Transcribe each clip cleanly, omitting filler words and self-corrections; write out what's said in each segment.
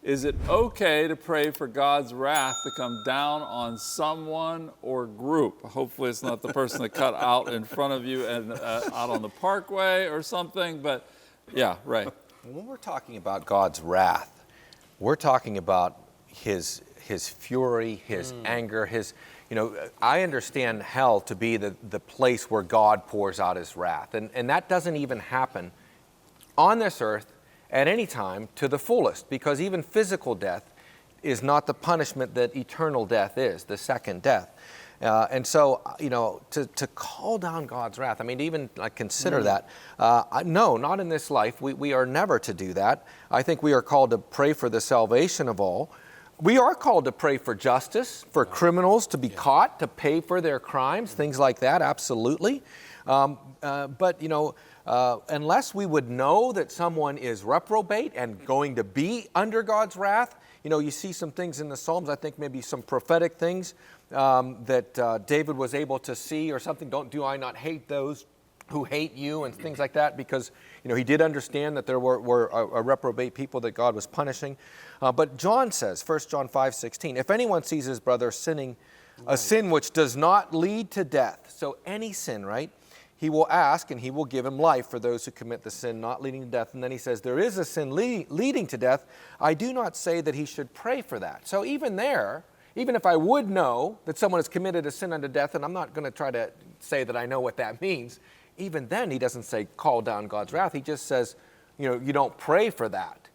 is it okay to pray for God's wrath to come down on someone or group? Hopefully it's not the person that cut out in front of you and out on the parkway or something, but yeah, Ray. When we're talking about God's wrath, we're talking about his fury, his anger, I understand hell to be the place where God pours out his wrath. And that doesn't even happen on this earth at any time to the fullest, because even physical death is not the punishment that eternal death is, the second death. And so, to call down God's wrath, I mean, even consider that. No, not in this life. We are never to do that. I think we are called to pray for the salvation of all. We are called to pray for justice, for criminals to be caught, to pay for their crimes, things like that, absolutely. But unless we would know that someone is reprobate and going to be under God's wrath, you see some things in the Psalms, I think maybe some prophetic things that David was able to see or something. Do I not hate those who hate you and things like that, because he did understand that there were a reprobate people that God was punishing. But John says, 1 John 5:16, if anyone sees his brother sinning a sin which does not lead to death, so any sin, right, he will ask and he will give him life for those who commit the sin not leading to death. And then he says, there is a sin leading to death. I do not say that he should pray for that. So even there, even if I would know that someone has committed a sin unto death, and I'm not going to try to say that I know what that means, even then he doesn't say call down God's wrath. He just says, you don't pray for that,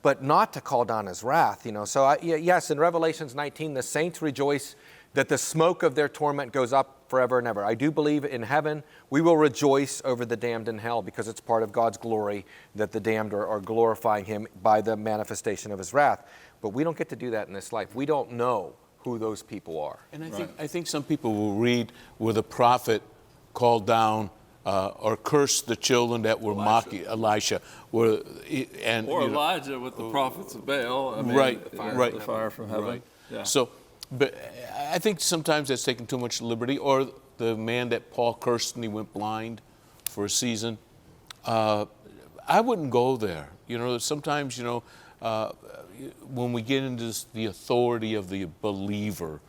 but not to call down his wrath. So yes, in Revelations 19, the saints rejoice that the smoke of their torment goes up forever and ever. I do believe in heaven we will rejoice over the damned in hell, because it's part of God's glory that the damned are glorifying him by the manifestation of his wrath. But we don't get to do that in this life. We don't know who those people are. And I think some people will read where the prophet called down or cursed the children that were mocking Elisha. Or Elijah with the prophets of Baal. The fire from heaven. Right. Yeah. So, but I think sometimes that's taking too much liberty. Or the man that Paul cursed and he went blind for a season. I wouldn't go there. Sometimes, when we get into the authority of the believer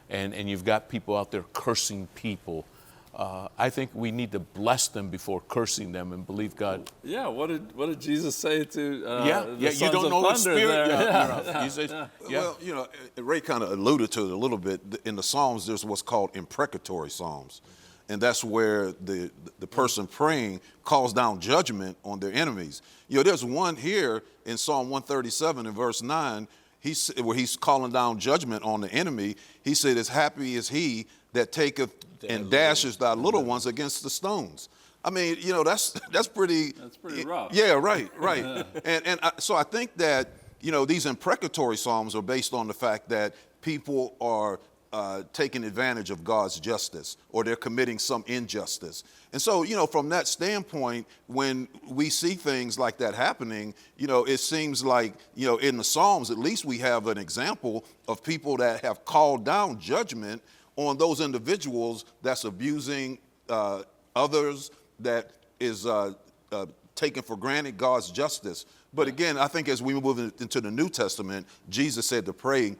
and you've got people out there cursing people, I think we need to bless them before cursing them and believe God. Yeah, what did Jesus say to the you sons don't of know what thunder spirit. there? Well, Ray kind of alluded to it a little bit. In the Psalms, there's what's called imprecatory Psalms. And that's where the person praying calls down judgment on their enemies. There's one here in Psalm 137 in verse 9, where he's calling down judgment on the enemy. He said, as happy is he that taketh and dashes thy little ones against the stones. I mean, that's pretty rough. Yeah, right. So I think that, these imprecatory Psalms are based on the fact that people are taking advantage of God's justice, or they're committing some injustice. And so, from that standpoint, when we see things like that happening, it seems like, in the Psalms, at least we have an example of people that have called down judgment on those individuals that's abusing others, that is taking for granted God's justice. But again, I think as we move into the New Testament, Jesus said to pray,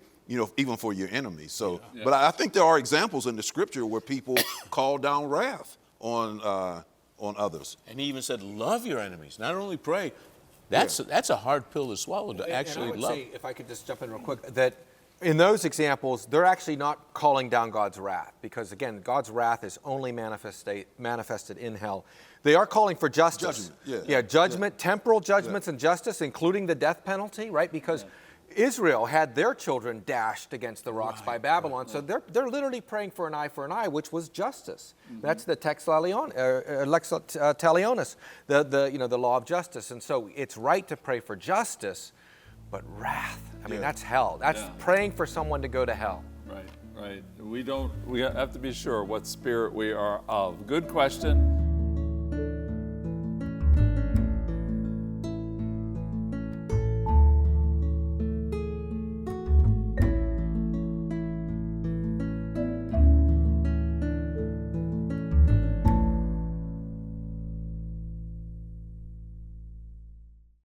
even for your enemies. So, but I think there are examples in the Scripture where people call down wrath on others. And he even said, love your enemies. Not only pray. That's a hard pill to swallow, to actually and I would love. say, if I could just jump in real quick, that in those examples, they're actually not calling down God's wrath, because again, God's wrath is only manifested in hell. They are calling for justice. Judgment, temporal judgments and justice, including the death penalty, right? Because Israel had their children dashed against the rocks by Babylon. So they're literally praying for an eye, which was justice. That's the lex talionis, the law of justice. And so it's right to pray for justice, but wrath, I mean, that's hell. That's praying for someone to go to hell. Right. We have to be sure what spirit we are of. Good question.